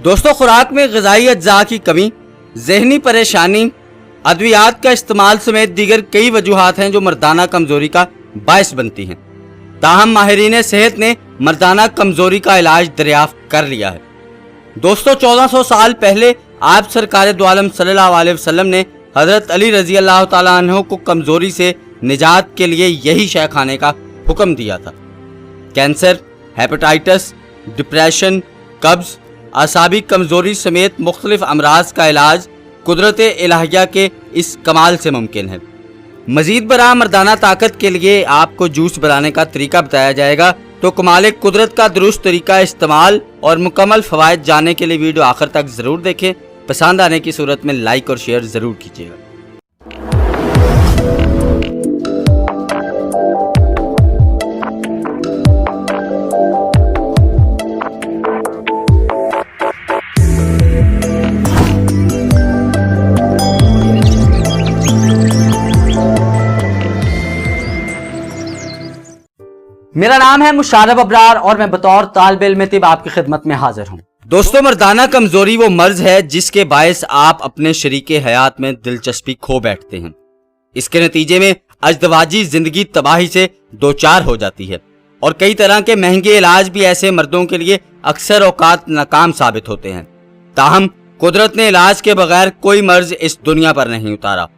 दोस्तों, खुराक में ग़िज़ाई अज्जा की कमी, ज़हनी परेशानी, अद्वियात का इस्तेमाल समेत दीगर कई वजूहात हैं जो मर्दाना कमज़ोरी का बायस बनती हैं। ताहम माहिरीन सेहत ने मर्दाना कमज़ोरी का इलाज दरियाफ्त कर लिया है। दोस्तों, 1400 साल पहले आप सरकार दो आलम सल्लल्लाहु अलैहि वसल्लम ने हज़रत अली रज़ी अल्लाह तआला अन्हु को कमज़ोरी से निजात के लिए यही शय खाने का हुक्म दिया था। कैंसर, हेपेटाइटिस, डिप्रेशन, कब्ज़, आसाबी कमज़ोरी समेत मुख्तलिफ अमराज का इलाज कुदरत इलाहिया के इस कमाल से मुमकिन है। मजीद बरा मर्दाना ताकत के लिए आपको जूस बनाने का तरीका बताया जाएगा, तो कमाल कुदरत का दुरुस्त तरीका इस्तेमाल और मुकम्मल फ़वाइद जानने के लिए वीडियो आखिर तक ज़रूर देखें। पसंद आने की सूरत में लाइक और शेयर ज़रूर कीजिएगा। मेरा नाम है मुशारफ अबरार और मैं बतौर तालिब इल्म तिब आपकी खिदमत में हाजिर हूँ। दोस्तों, मर्दाना कमजोरी वो मर्ज है जिसके बायस आप अपने शरीके हयात में दिलचस्पी खो बैठते हैं। इसके नतीजे में अज़दवाजी जिंदगी तबाही से दो चार हो जाती है और कई तरह के महंगे इलाज भी ऐसे मर्दों के लिए अक्सर औकात नाकाम साबित होते हैं। ताहम कुदरत ने इलाज के बगैर कोई मर्ज इस दुनिया पर नहीं उतारा।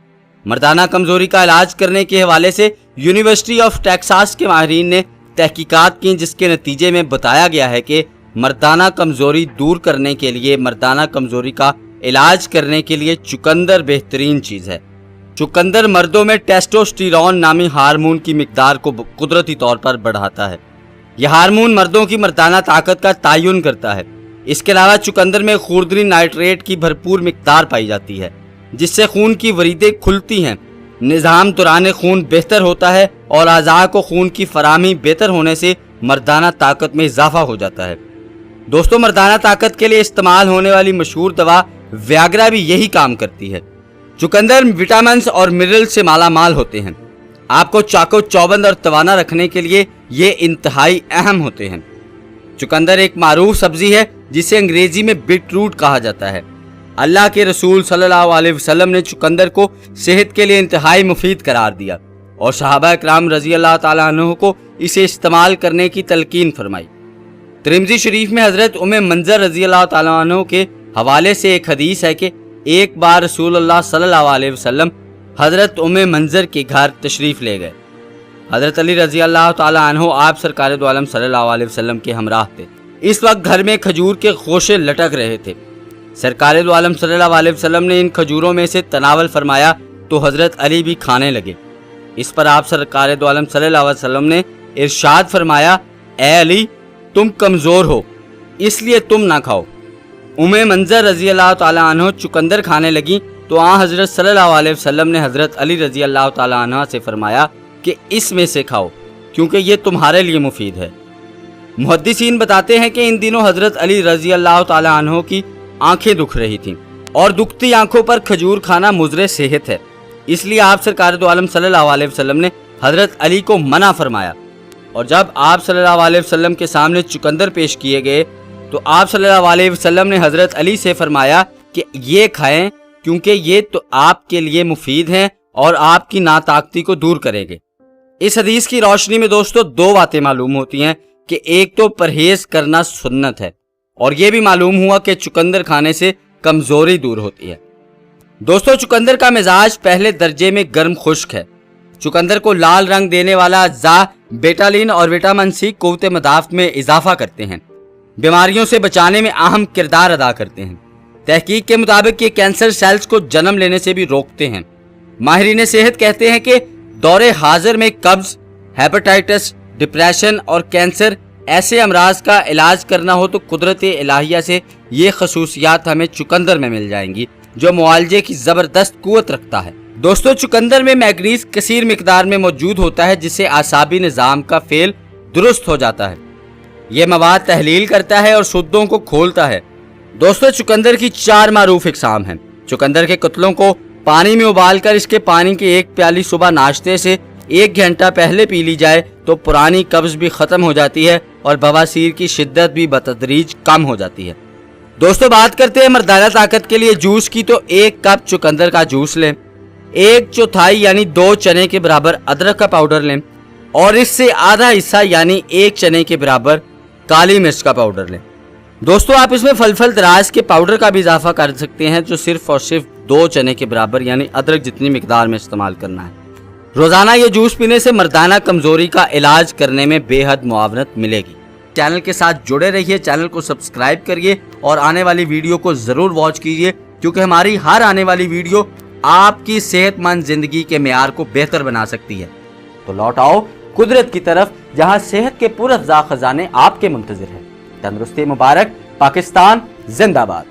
मर्दाना कमजोरी का इलाज करने के हवाले से यूनिवर्सिटी ऑफ टेक्सास के माहिरीन ने तहकीकात की, जिसके नतीजे में बताया गया है कि मर्दाना कमज़ोरी दूर करने के लिए, मर्दाना कमज़ोरी का इलाज करने के लिए चुकंदर बेहतरीन चीज़ है। चुकंदर मर्दों में टेस्टोस्टेरोन नामी हार्मोन की मिकदार को कुदरती तौर पर बढ़ाता है। यह हार्मोन मर्दों की मर्दाना ताकत का तयन करता है। इसके अलावा चुकंदर में खुर्दनी नाइट्रेट की भरपूर मिकदार पाई जाती है, जिससे खून की वरीदें खुलती हैं, निज़ाम दौरान खून बेहतर होता है और अज़ा को खून की फराहमी बेहतर होने से मर्दाना ताकत में इजाफा हो जाता है। दोस्तों, मर्दाना ताकत के लिए इस्तेमाल होने वाली मशहूर दवा व्याग्रा भी यही काम करती है। चुकंदर विटामिन्स और मिनरल से माला माल होते हैं। आपको चाको चौबंद और तवाना रखने के लिए ये इंतहाई अहम होते हैं। चुकंदर एक मारूफ सब्जी है जिसे अंग्रेजी में बीटरूट कहा जाता है। अल्लाह के रसूल सल्लल्लाहु अलैहि वसल्लम ने चुकंदर को सेहत के लिए इंतहाई मुफीद करार दिया और सहाबा इकराम रज़ी अल्लाह ताला अन्हु को इसे इस्तेमाल करने की तलकीन फरमाई। तिरमिज़ी शरीफ में हज़रत उम्मे मंज़र रज़ी अल्लाह ताला अन्हु के हवाले से एक हदीस है कि एक बार रसूलुल्लाह सल्लल्लाहु अलैहि वसल्लम हज़रत उम्मे मंज़र के घर तशरीफ़ ले गए। हज़रत अली रज़ी अल्लाह ताला अन्हु आप सरकार दो आलम सल्लल्लाहु अलैहि वसल्लम के हमराह थे। इस वक्त घर में खजूर के खोशे लटक रहे थे। सरकार दो आलम सल्लल्लाहु अलैहि वसल्लम ने इन खजूरों में से तनावल फरमाया तो हज़रत अली भी खाने लगे। इस पर आप सरकार दो आलम सल्लल्लाहु अलैहि वसल्लम ने इरशाद फरमाया, ए अली, तुम कमज़ोर हो इसलिए तुम ना खाओ। उम्मे मंज़र रज़ी अल्लाह ताला अन्हा चुकंदर खाने लगी तो हज़रत सल्लल्लाहु अलैहि वसल्लम ने हज़रत अली रज़ी अल्लाह ताला अन्हा से फरमाया कि इसमें से खाओ क्योंकि ये तुम्हारे लिए मुफीद है। मुहद्दिसीन बताते हैं कि इन दिनों हज़रत अली रज़ी अल्लाह ताला अन्हा की आंखें दुख रही थीं और दुखती आंखों पर खजूर खाना मुज़रे सेहत है, इसलिए आप सरकार दो आलम सल्लल्लाहु अलैहि वसल्लम ने हज़रत अली को मना फरमाया। और जब आप सल्लल्लाहु अलैहि वसल्लम के सामने चुकंदर पेश किए गए तो आप सल्लल्लाहु अलैहि वसल्लम ने हज़रत अली से फरमाया कि ये खाएं क्योंकि ये तो आपके लिए मुफीद हैं और आपकी नाताकती को दूर करेंगे। इस हदीस की रोशनी में दोस्तों दो बातें मालूम होती हैं कि एक तो परहेज करना सुन्नत है और ये भी मालूम हुआ कि चुकंदर खाने से कमजोरी दूर होती है। दोस्तों, चुकंदर का मिजाज पहले दर्जे में गर्म खुश्क है। चुकंदर को लाल रंग देने वाला अज्जा बेटालिन और विटामिन सी क़ुव्वत मदाफ़त में इजाफा करते हैं, बीमारियों से बचाने में अहम किरदार अदा करते हैं। तहकीक के मुताबिक ये कैंसर सेल्स को जन्म लेने से भी रोकते हैं। माहिरीन सेहत कहते हैं कि दौरे हाजिर में कब्ज, हेपेटाइटिस, डिप्रेशन और कैंसर ऐसे अमराज का इलाज करना हो तो कुदरत इलाहिया से ये खसूसियात हमें चुकंदर में मिल जाएंगी जो मुआलजे की ज़बरदस्त कुव्वत रखता है। दोस्तों, चुकंदर में मैग्नीज कसीर मिकदार में मौजूद होता है जिससे आसाबी निज़ाम का फेल दुरुस्त हो जाता है। ये मवाद तहलील करता है और शुद्धों को खोलता है। दोस्तों, चुकंदर की 4 मारूफ इकसाम हैं। चुकंदर के कतलों को पानी में उबाल कर इसके पानी की 1 प्याली सुबह नाश्ते से 1 घंटा पहले पी ली जाए तो पुरानी कब्ज भी ख़त्म हो जाती है और बवासीर की शिद्दत भी बतदरीज कम हो जाती है। दोस्तों बात करते हैं मर्दाना ताकत के लिए जूस की, तो 1 कप चुकंदर का जूस लें, 1/4 यानी 2 चने के बराबर अदरक का पाउडर लें और इससे आधा हिस्सा यानी 1 चने के बराबर काली मिर्च का पाउडर लें। दोस्तों आप इसमें फलफल दराज के पाउडर का भी इजाफा कर सकते हैं, जो सिर्फ और सिर्फ 2 चने के बराबर यानी अदरक जितनी मिकदार में इस्तेमाल करना है। रोजाना ये जूस पीने से मर्दाना कमजोरी का इलाज करने में बेहद मुआवनत मिलेगी। चैनल के साथ जुड़े रहिए, चैनल को सब्सक्राइब करिए और आने वाली वीडियो को जरूर वॉच कीजिए, क्योंकि हमारी हर आने वाली वीडियो आपकी सेहतमंद जिंदगी के मेयार को बेहतर बना सकती है। तो लौट आओ कुदरत की तरफ, जहां सेहत के पुरअफ़ज़ा खजाने आपके मुंतज़िर हैं। तंदुरुस्ती मुबारक, पाकिस्तान जिंदाबाद।